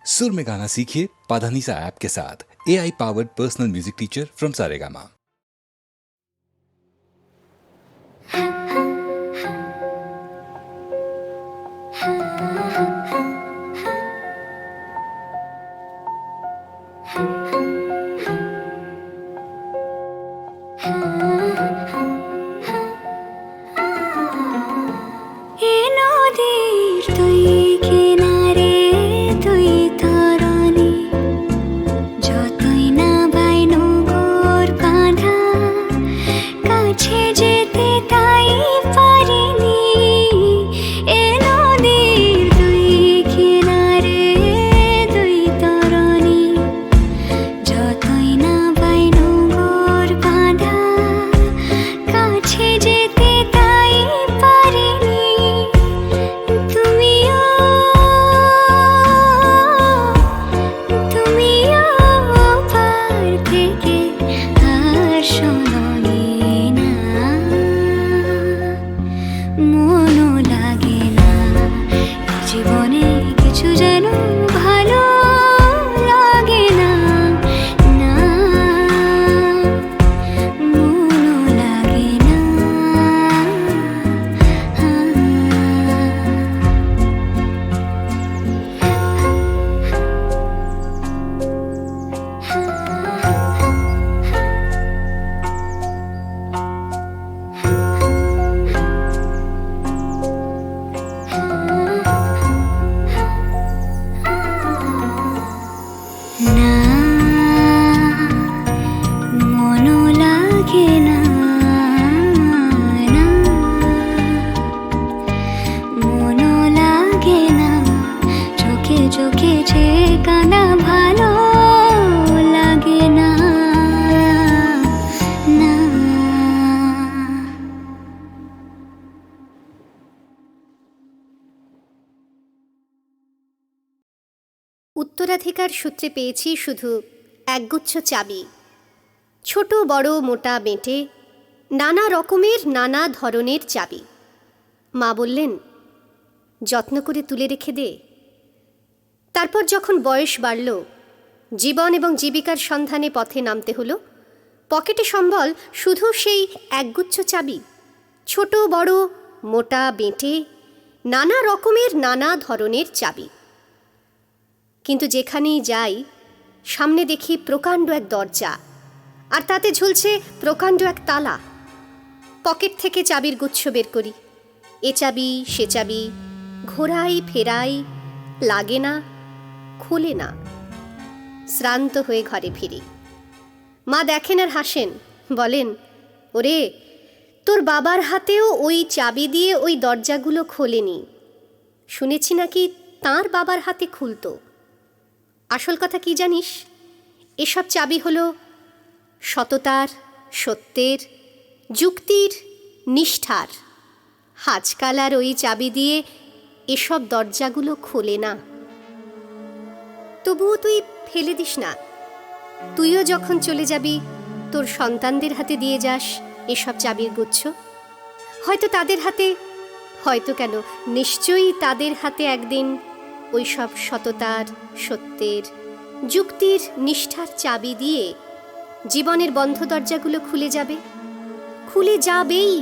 सुर में गाना सीखिए पाधानीसा ऐप के साथ। AI powered personal music teacher from Saregama. উত্তরাধিকার সূত্রে পেয়েছি শুধু একগুচ্ছ চাবি, ছোট বড় মোটা বেঁটে নানা রকমের নানা ধরনের চাবি। মা বললেন, যত্ন করে তুলে রেখে দে। তারপর যখন বয়স বাড়ল, জীবন এবং জীবিকার সন্ধানে পথে নামতে হলো, পকেটে সম্বল শুধু সেই একগুচ্ছ চাবি, ছোট বড় মোটা বেঁটে নানা রকমের নানা ধরনের চাবি। কিন্তু যেখানেই যাই সামনে দেখি প্রকাণ্ড এক দরজা, আর তাতে ঝুলছে প্রকাণ্ড এক তালা। পকেট থেকে চাবির গুচ্ছ বের করি, এ চাবি সে চাবি, ঘোরাই ফেরাই, লাগে না, খোলে না। শ্রান্ত হয়ে ঘরে ফিরি। মা দেখেন আর হাসেন, বলেন, ওরে, তোর বাবার হাতেও ওই চাবি দিয়ে ওই দরজাগুলো খোলেনি, শুনেছি নাকি তাঁর বাবার হাতে খুলতো। আসল কথা কি জানিস? এসব চাবি হলো সততার, সত্যের, যুক্তির, নিষ্ঠার। আজকাল আর ওই চাবি দিয়ে এসব দরজাগুলো খোলে না। তবুও তুই ফেলে দিস না। তুইও যখন চলে যাবি তোর সন্তানদের হাতে দিয়ে যাস এসব চাবির গুচ্ছ। হয়তো তাদের হাতে, হয়তো কেন নিশ্চয়ই তাদের হাতে একদিন ওই সব সততার, সত্যের, যুক্তির, নিষ্ঠার চাবি দিয়ে জীবনের বন্ধ দরজাগুলো খুলে যাবে, খুলে যাবেই।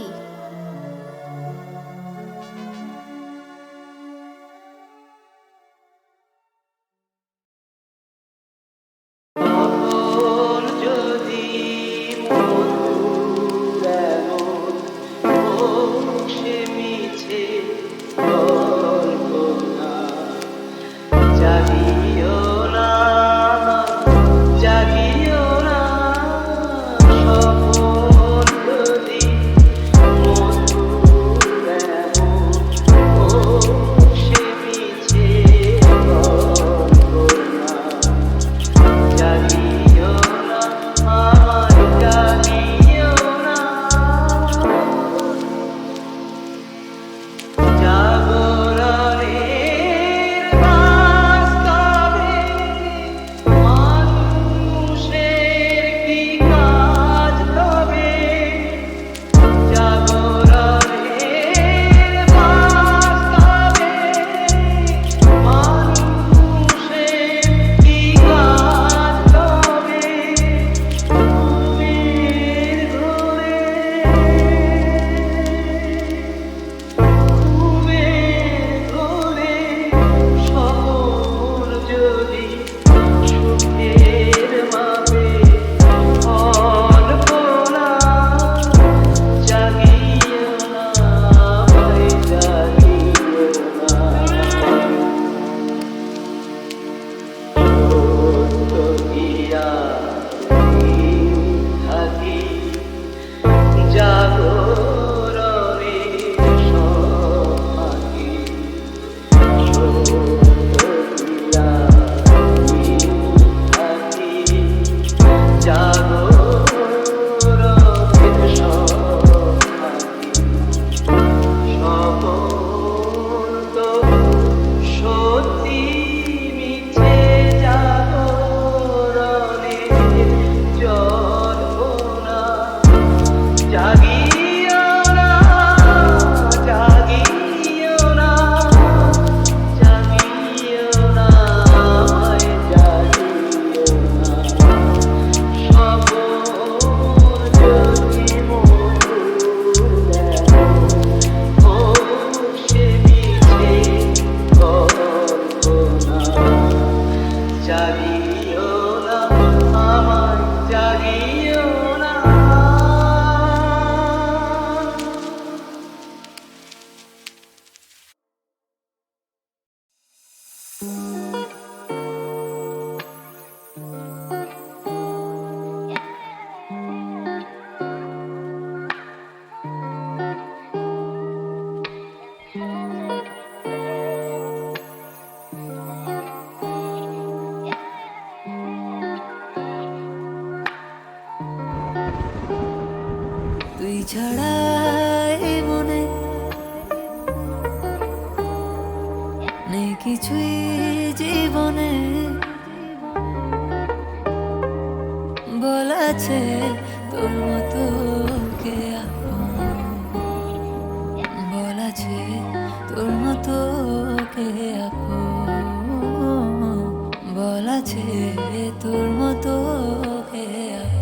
ছাড়া এই মনে নেই কিছুই জীবনে, বলাছে তোর মতো কে আপন, বলাছে তোর মতো কে আপন, বলাছে তোর মতো কে আপন।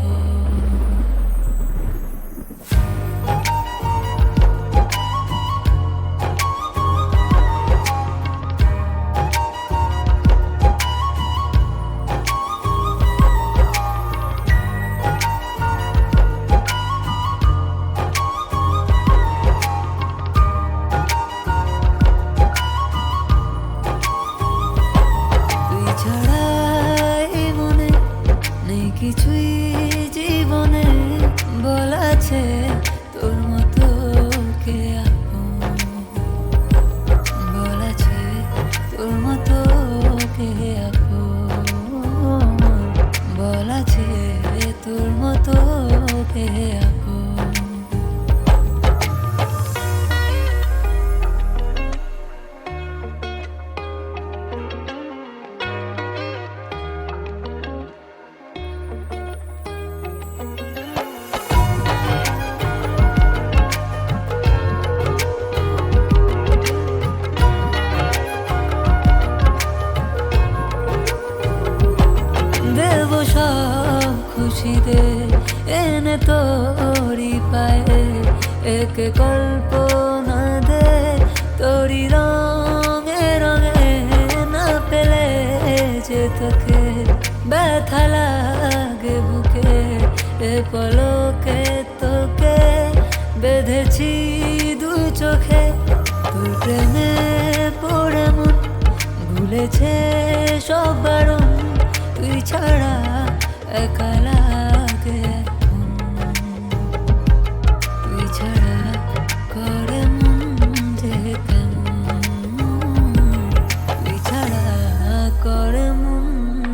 কিছুই জীবনে, বলাছে তোর মতো কে আপন, বলাছে তোর মতো কে আপন, বলাছে তোর মতো কে আপন। দেব সব খুশি দে এনে তোরি পায়ে, একে কল্পনা দে তোরি রঙে রঙে, না পেলে যে তোকে ব্যথা লাগে বুকে, এ পলকে তোকে বেঁধেছি দু চোখে, তোর প্রেমে পড়ে মন ভুলেছে সব বারণ, তুই ছাড়া একা লাগে এখন, তুই ছাড়া করে মন যে কেমন, তুই ছাড়া করে মন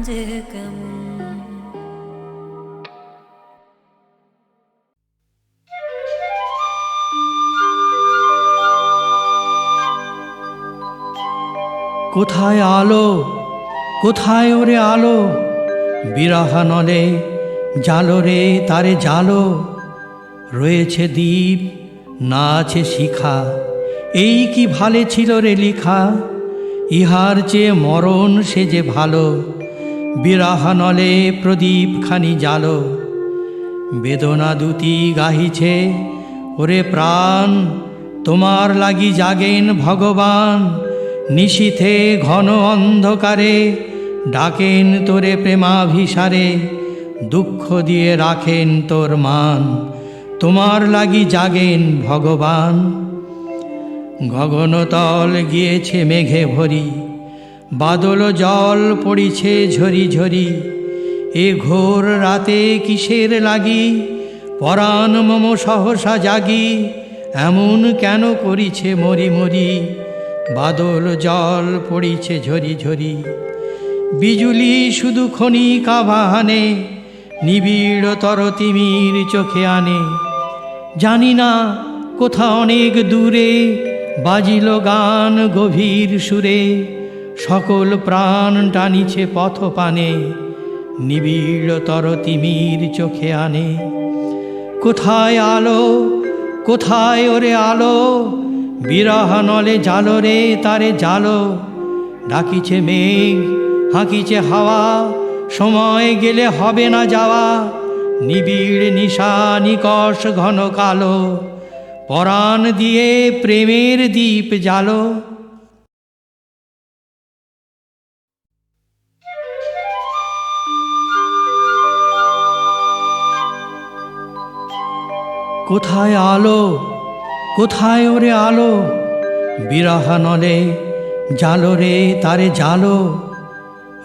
যে কেমন। কোথায় আলো, কোথায় ওরে আলো, বিরহানলে জালো রে তারে জালো, রয়েছে দ্বীপ না আছে শিখা, এই কি ভালে ছিল রে লিখা, ইহার চেয়ে মরণ সে যে ভালো, বিরহানলে প্রদীপ খানি জালো, বেদনা দুটি গাহিছে ওরে প্রাণ, তোমার লাগি জাগেন ভগবান, নিশীথে ঘন অন্ধকারে ডাকেন তোরে প্রেমাভিসারে, দুঃখ দিয়ে রাখেন তোর মান, তোমার লাগি জাগেন ভগবান। গগনতল গিয়েছে মেঘে ভরি, বাদল জল পড়িছে ঝরি ঝরি, এ ঘোর রাতে কিসের লাগি, পরাণ মম সহসা জাগি, এমন কেন করিছে মরি মরি, বাদল জল পড়িছে ঝরি ঝরি, বিজুলি শুধু ক্ষণিক আভানে, নিবিড়তর তিমির চোখে আনে, জানি না কোথা অনেক দূরে বাজিল গান গভীর সুরে, সকল প্রাণ টানিছে পথ পানে, নিবিড়তর তিমির চোখে আনে। কোথায় আলো, কোথায় ওরে আলো, বিরহানলে জালো রে তারে জালো, ডাকিছে মেঘ হাঁকিছে হাওয়া, সময় গেলে হবে না যাওয়া, নিবিড় নিশা নিকষ ঘন কালো, পরাণ দিয়ে প্রেমের দীপ জালো। কোথায় আলো, কোথায় ওরে আলো, বিরহানলে জালো রে তারে জালো,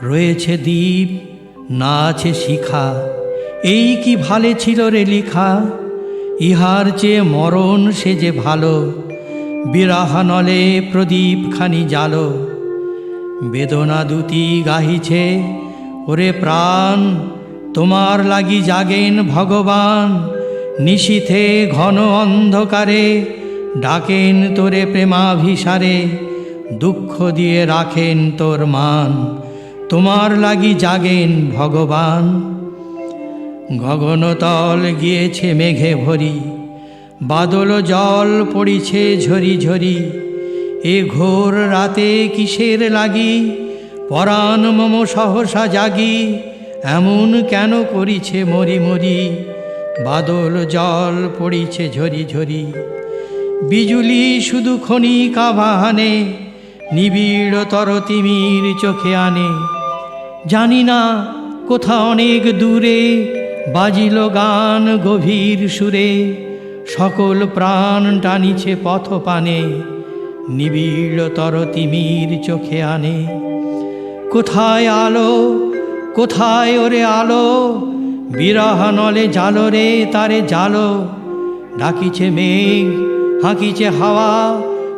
রয়েছে দ্বীপ না আছে শিখা, এই কি ভালে ছিল রে লিখা, ইহার চেয়ে মরণ সে যে ভালো, বিরহানলে প্রদীপ খানি জালো, বেদনা দুটি গাহিছে ওরে প্রাণ, তোমার লাগি জাগেন ভগবান, নিশীথে ঘন অন্ধকারে ডাকেন তোরে প্রেমাভিসারে, দুঃখ দিয়ে রাখেন তোর মান, তোমার লাগি জাগেন ভগবান। গগনতল গিয়েছে মেঘে ভরি, বাদল জল পড়িছে ঝরি ঝরি, এ ঘোর রাতে কিসের লাগি পরাণ মম সহসা জাগি, এমন কেন করিছে মরি মরি, বাদল জল পড়িছে ঝরি ঝরি। বিজুলি শুধু ক্ষণিকা বাহানে, নিবিড়তর তিমির চোখে আনে, জানি না কোথা অনেক দূরে বাজিল গান গভীর সুরে, সকল প্রাণ টানিছে পথ পানে, নিবিড়তর তিমির চোখে আনে। কোথায় আলো, কোথায় ওরে আলো, বিরহ নলে জালো রে তারে জালো, ডাকিছে মেঘ হাঁকিছে হাওয়া,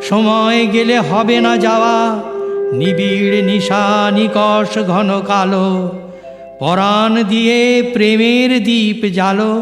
সময় গেলে হবে না যাওয়া, নিবিড় নিশা নিকষ ঘন কালো, পরাণ দিয়ে প্রেমের দীপ জ্বালো।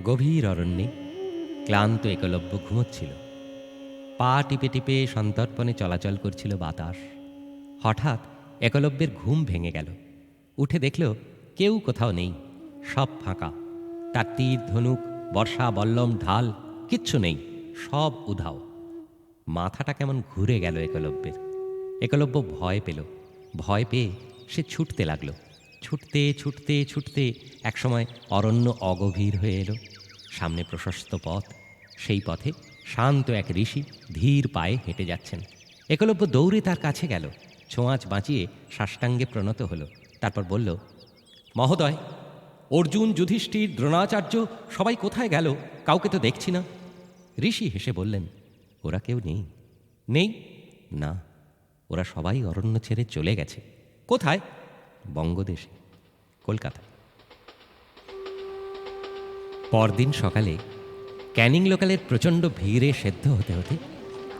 গভীর অরণ্যে ক্লান্ত একলব্য ঘুমোচ্ছিল। পা টিপে টিপে সন্তর্পণে চলাচল করছিল বাতাস। হঠাৎ একলব্যের ঘুম ভেঙে গেল। উঠে দেখল কেউ কোথাও নেই, সব ফাঁকা। তার তীর, ধনুক, বর্ষা, বল্লম, ঢাল কিচ্ছু নেই, সব উধাও। মাথাটা কেমন ঘুরে গেল একলব্যের। একলব্য ভয় পেল। ভয় পেয়ে সে ছুটতে লাগলো। ছুটতে ছুটতে ছুটতে একসময় অরণ্য অগভীর হয়ে এলো। সামনে প্রশস্ত পথ, সেই পথে শান্ত এক ঋষি ধীর পায়ে হেঁটে যাচ্ছেন। একলব্য দৌড়ে তার কাছে গেল, ছোঁয়াচ বাঁচিয়ে সাষ্টাঙ্গে প্রণত হলো। তারপর বলল, মহোদয়, অর্জুন, যুধিষ্ঠির, দ্রোণাচার্য সবাই কোথায় গেল? কাউকে তো দেখছি না। ঋষি হেসে বললেন, ওরা কেউ নেই। নেই? না, ওরা সবাই অরণ্য ছেড়ে চলে গেছে। কোথায়? বঙ্গদেশে, কলকাতা। পরদিন সকালে ক্যানিং লোকালের প্রচণ্ড ভিড়ে সেদ্ধ হতে হতে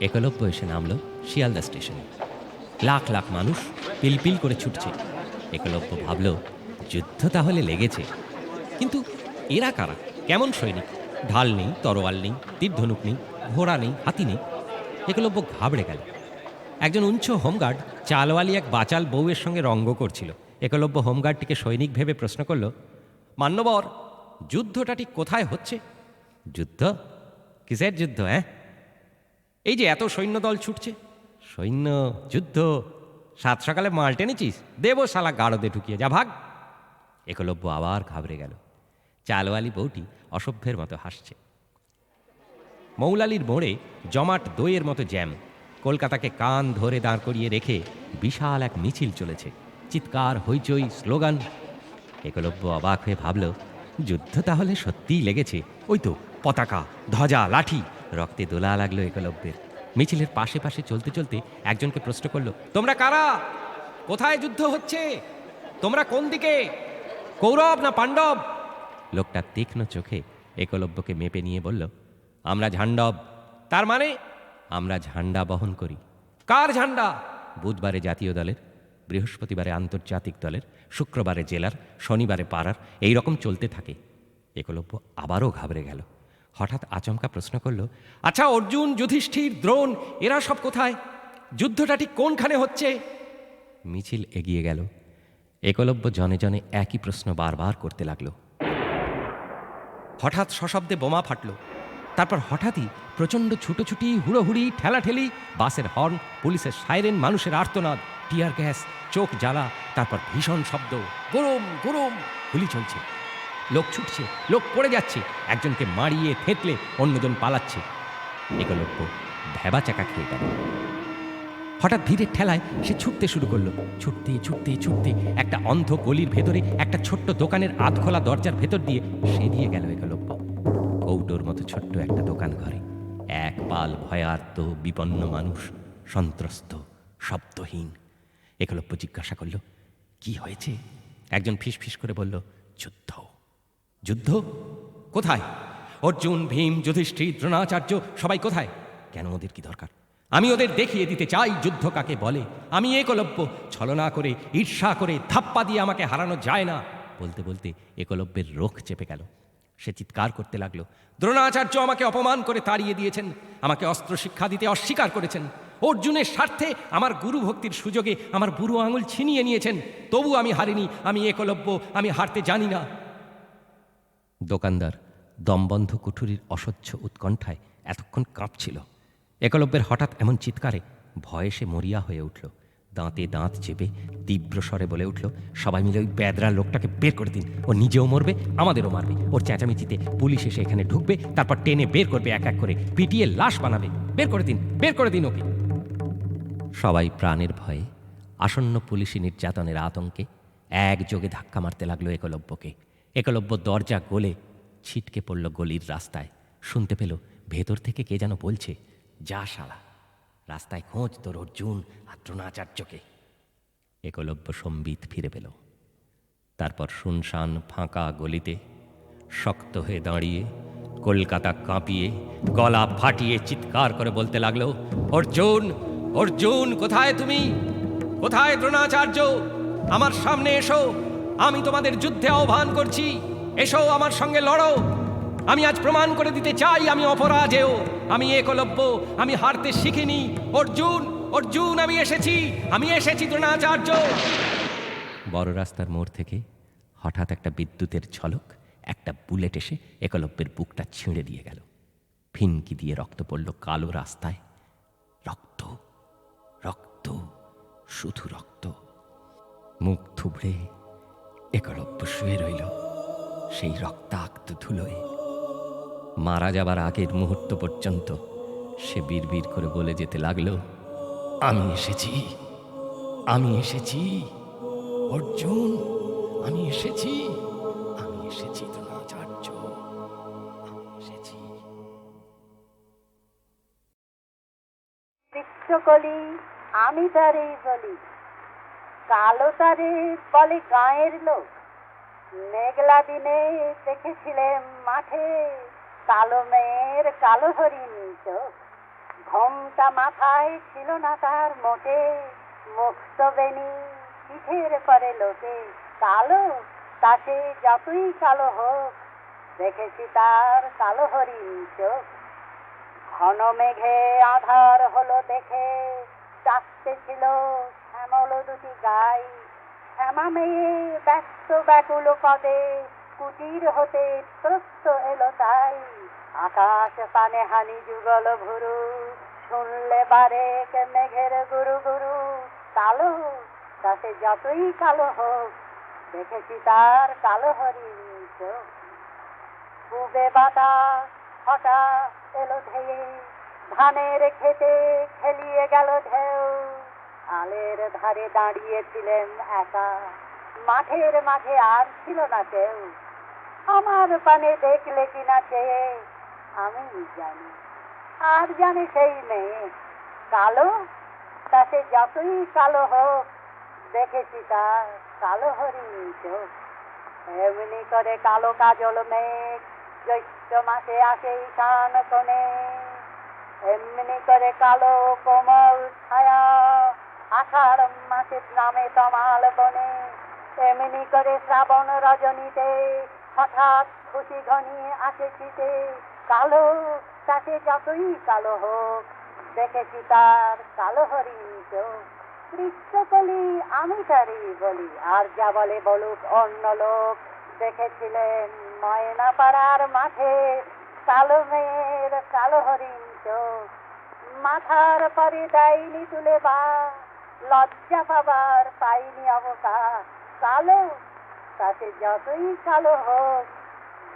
একলব্য এসে নামল শিয়ালদা স্টেশনে। লাখ লাখ মানুষ পিলপিল করে ছুটছে। একলব্য ভাবল, যুদ্ধ তাহলে লেগেছে। কিন্তু এরা কারা? কেমন সৈনিক? ঢাল নেই, তরোয়াল নেই, তীর ধনুক নেই, ঘোড়া নেই, হাতি নেই। একলব্য ঘাবড়ে গেল। একজন উঞ্চ হোমগার্ড চালওয়ালি এক বাচাল বউয়ের সঙ্গে রঙ্গ করছিল। একলব্য হোমগার্ডটিকে সৈনিক ভেবে প্রশ্ন করল, মান্যবর, যুদ্ধটা ঠিক কোথায় হচ্ছে? যুদ্ধ? কিসের যুদ্ধ? এই যে এত সৈন্যদল ছুটছে। সৈন্য? যুদ্ধ? সাত সকালে মাল টেনেছিস? দেবো শালা গাড়দে ঢুকিয়ে, যা ভাগ। একলব্য আবার ঘাবড়ে গেল। চালওয়ালি বউটি অসভ্যের মতো হাসছে। মৌলালির মোড়ে জমাট দইয়ের মতো জ্যাম। কলকাতাকে কান ধরে দাঁড় করিয়ে রেখে বিশাল এক মিছিল চলেছে। চিৎকার, হইচই, স্লোগান। একলব্য অবাক হয়ে ভাবল, যুদ্ধ তাহলে সত্যিই লেগেছে। ওই তো পতাকা, ধ্বজা, লাঠি। রক্তে দোলা লাগলো একলব্যের। মিছিলের পাশে পাশে চলতে চলতে একজনকে প্রশ্ন করলো, তোমরা কারা? কোথায় যুদ্ধ হচ্ছে? তোমরা কোন দিকে? কৌরব না পাণ্ডব? লোকটা তীক্ষ্ণ চোখে একলব্যকে মেপে নিয়ে বলল, আমরা ঝাণ্ডব। তার মানে? আমরা ঝান্ডা বহন করি। কার ঝান্ডা? বুধবারে জাতীয় দলের, বৃহস্পতিবারে আন্তর্জাতিক দলের, শুক্রবারে জেলার, শনিবারে পাড়ার, এই রকম চলতে থাকে। একলব্য আবারও ঘাবড়ে গেল। হঠাৎ আচমকা প্রশ্ন করল, আচ্ছা, অর্জুন, যুধিষ্ঠির, দ্রোণ এরা সব কোথায়? যুদ্ধটা ঠিক কোনখানে হচ্ছে? মিছিল এগিয়ে গেল। একলব্য জনে জনে একই প্রশ্ন বারবার করতে লাগল। হঠাৎ সশব্দে বোমা ফাটল। তারপর হঠাৎই প্রচণ্ড ছুটোছুটি, হুড়োহুড়ি, ঠেলাঠেলি, বাসের হর্ন, পুলিশের সাইরেন, মানুষের আর্তনাদ, টিয়ার গ্যাস, চোখ জ্বালা, তারপর ভীষণ শব্দ, গরম গরম, গুলি চলছে। লোক ছুটছে, লোক পড়ে যাচ্ছে, একজনকে মারিয়ে থেতলে অন্যজন পালাচ্ছে। একলব্য ভেবা চাকা খেয়ে গেল। হঠাৎ ভিড়ের ঠেলায় সে ছুটতে শুরু করলো। ছুটতে ছুটতে ছুটতে একটা অন্ধ গলির ভেতরে একটা ছোট্ট দোকানের আধখোলা দরজার ভেতর দিয়ে সে দিয়ে গেল একলব্য। কৌটোর মতো ছোট্ট একটা দোকান ঘরে এক পাল ভয়ার্ত বিপন্ন মানুষ, সন্ত্রস্ত, শব্দহীন। একলব্য জিজ্ঞাসা করল, কি হয়েছে? একজন ফিস ফিস করে বলল, যুদ্ধ। যুদ্ধ? কোথায়? অর্জুন, ভীম, যুধিষ্ঠির, দ্রোণাচার্য সবাই কোথায়? কেন, ওদের কি দরকার? আমি ওদের দেখিয়ে দিতে চাই যুদ্ধ কাকে বলে। আমি একলব্য, ছলনা করে, ঈর্ষা করে, ধাপ্পা দিয়ে আমাকে হারানো যায় না। বলতে বলতে একলব্যের রোখ চেপে গেল। সে চিৎকার করতে লাগলো, দ্রোণাচার্য আমাকে অপমান করে তাড়িয়ে দিয়েছেন, আমাকে অস্ত্র শিক্ষা দিতে অস্বীকার করেছেন, অর্জুনের স্বার্থে আমার গুরু ভক্তির সুযোগে আমার বুড়ো আঙুল ছিনিয়ে নিয়েছেন। তবু আমি হারিনি, আমি একলব্য, আমি হারতে জানি না। দোকানদার দমবন্ধ কুঠুরির অসহ্য উৎকণ্ঠায় এতক্ষণ কাঁপছিল। একলব্যের হঠাৎ এমন চিৎকারে ভয়ে সে মরিয়া হয়ে উঠল। দাঁতে দাঁত চেপে তীব্র স্বরে বলে উঠল, সবাই মিলে ওই ব্যাদরা লোকটাকে বের করে দিন। ও নিজেও মরবে, আমাদেরও মারবে। ওর চেঁচামেচিতে পুলিশ এসে এখানে ঢুকবে, তারপর টেনে বের করবে, এক এক করে পিটিয়ে লাশ বানাবে। বের করে দিন, বের করে দিন ওকে। সবাই প্রাণের ভয়ে, আসন্ন পুলিশি নির্যাতনের আতঙ্কে একযোগে ধাক্কা মারতে লাগলো একলব্যকে। একলব্য দরজা গলে ছিটকে পড়ল গলির রাস্তায়। শুনতে পেল ভেতর থেকে কে যেন বলছে, যা শালা, রাস্তায় খোঁজ তোর অর্জুন আর দ্রোণাচার্যকে। একলব্য সম্বিত ফিরে পেল। তারপর শুনশান ফাঁকা গলিতে শক্ত হয়ে দাঁড়িয়ে, কলকাতা কাঁপিয়ে, গলা ফাটিয়ে চিৎকার করে বলতে লাগলো, অর্জুন, অর্জুন কোথায় তুমি? কোথায় দ্রোণাচার্য? আমার সামনে এসো, আমি তোমাদের যুদ্ধে আহ্বান করছি। এসো, আমার সঙ্গে লড়ো। আমি আজ প্রমাণ করে দিতে চাই আমি অপরাজেয়, আমি একলব্য, আমি হারতে শিখিনি। অর্জুন, অর্জুন, আমি এসেছি দ্রোণাচার্য। বড় রাস্তার মোড় থেকে হঠাৎ একটা বিদ্যুতের ঝলক, একটা বুলেট এসে একলব্যের বুকটা ছিঁড়ে দিয়ে গেল। ফিনকি দিয়ে রক্ত পড়ল কালো রাস্তায়। রক্ত, রক্ত, শুধু রক্ত। মুখ থুবড়ে একলব্য শুয়ে রইল সেই রক্তাক্ত ধুলোয়। মারা যাবার আগের মুহূর্ত পর্যন্ত সে বিড়বিড় করে বলে যেতে লাগলো, আমি এসেছি, আমি এসেছি অর্জুন, আমি এসেছি, আমি এসেছি দ্রোণাচার্য, আমি এসেছি। কৃষ্ণকলি আমি তারে বলি, কালো তারে বলে গাঁয়ের লোক। মেঘলা দিনে দেখেছিলেন মাঠে কালো মেয়ের কালো হরিণ চোখ। ঘোমটা মাথায় ছিল না তার মোটে, মুক্ত বেনি পিঠের পরে লোকে। কালো তাতে যতই কালো হোক, দেখেছি তার কালো হরিণ চোখ। ঘন মেঘে আধার হলো দেখে, চারটে ছিল শ্যামল দুটি গাই। শ্যামা মেয়ে ব্যস্ত ব্যাকুল পদে, কুটির হতে প্রস্ত এলো তাই। আকাশ পানে হানি যুগল ভুরু, শুনলে বারেক মেঘের গুরু গুরু। কালো তাতে যতই কালো হোক, দেখেছি তার কালো হরিণ চোখ। পূবে বাতাস হঠাৎ এলো ধেয়ে, ধানের খেতে খেলিয়ে গেল ঢেউ। আলের ধারে দাঁড়িয়েছিলেন একা, মাঠের মাঝে আর ছিল না কেউ। আমার পানে দেখলে কিনা চেয়ে আমি জানি, আর জানে সেই মেয়ে। কালো তাতে যতই কালো হোক, দেখেছি তার কালো হরিণ চোখ। এমনি করে কালো কাজল মেঘ জ্যৈষ্ঠ মাসে আসে ঈশান কোণে। এমনি করে কালো কোমল ছায়া আষাঢ় মাসে নামে তমাল বনে। এমনি করে শ্রাবণ রজনীতে হঠাৎ খুশি ঘনিয়ে আসে শীতে। কালো তাতে যতই কালো হোক, দেখেছি তার কালো হরিণ চোখ। কৃষ্ণকলি আমি তারই বলি, আর যা বলে বলুক অন্য লোক। দেখেছিলেন ময়নাপাড়ার মাঠে কালো মেয়ের কালো হরিণ চোখ। মাথার পরে দেয়নি তুলে বা, লজ্জা পাবার পাইনি অবকাশ। কালো তাতে যতই কালো হোক,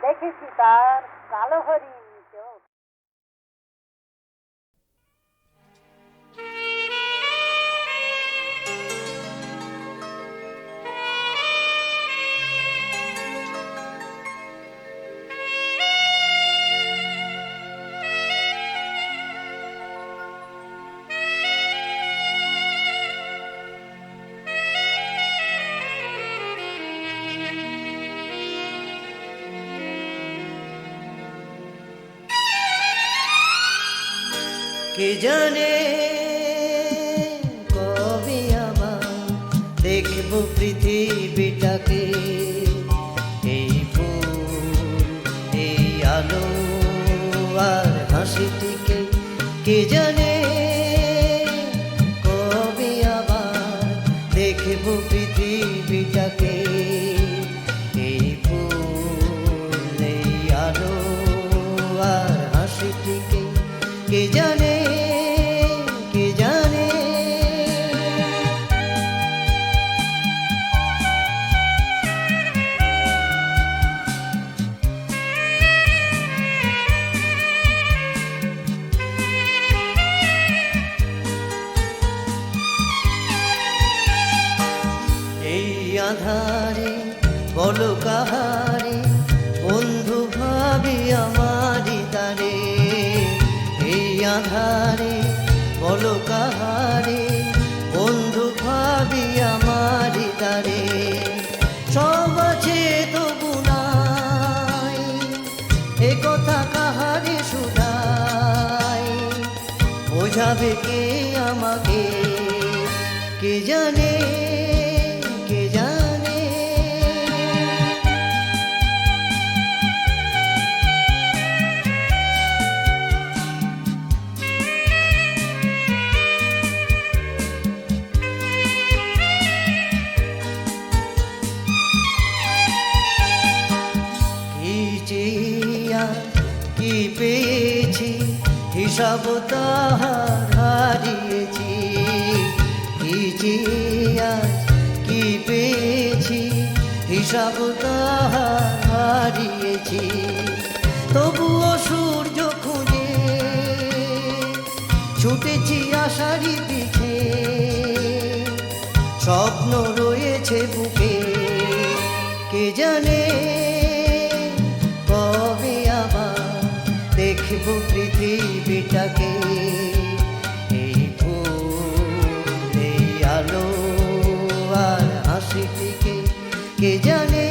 দেখেছি তার কালো হরিণ চোখ। কে জানে কবে আবার দেখব পৃথিবীটাকে। এই ফুল, এই আলো আর হাসিটিকে। কে জানে কবে আবার দেখব পৃথিবীটাকে। এই ফুল, এই আলো আর হাসিটিকে। কে জানে, কে জানে। এই আধারে বলো কাহারে, বন্ধু ভাবি আমারি তারে। এই আধারে বলো কাহারে, বন্ধু ভাবি আমারি তারে। সব আছে তবু নাই, এ কথা কাহারে শুধাই। বোঝাবে কে আমাকে, কে জানে, কে জানে। কি পেয়েছি হিসাব তাহার হারিয়েছি, কি যে আজ কি পেয়েছি হিসাব তাহার হারিয়েছি। তবুও সূর্য খুঁজে ছুটেছি আশারি পিছে, স্বপ্ন রয়েছে বুকে, কে জানে কবে আবার দেখব পৃথিবীটাকে। এই ফুল, এই আলো আর হাসিটিকে কে জানে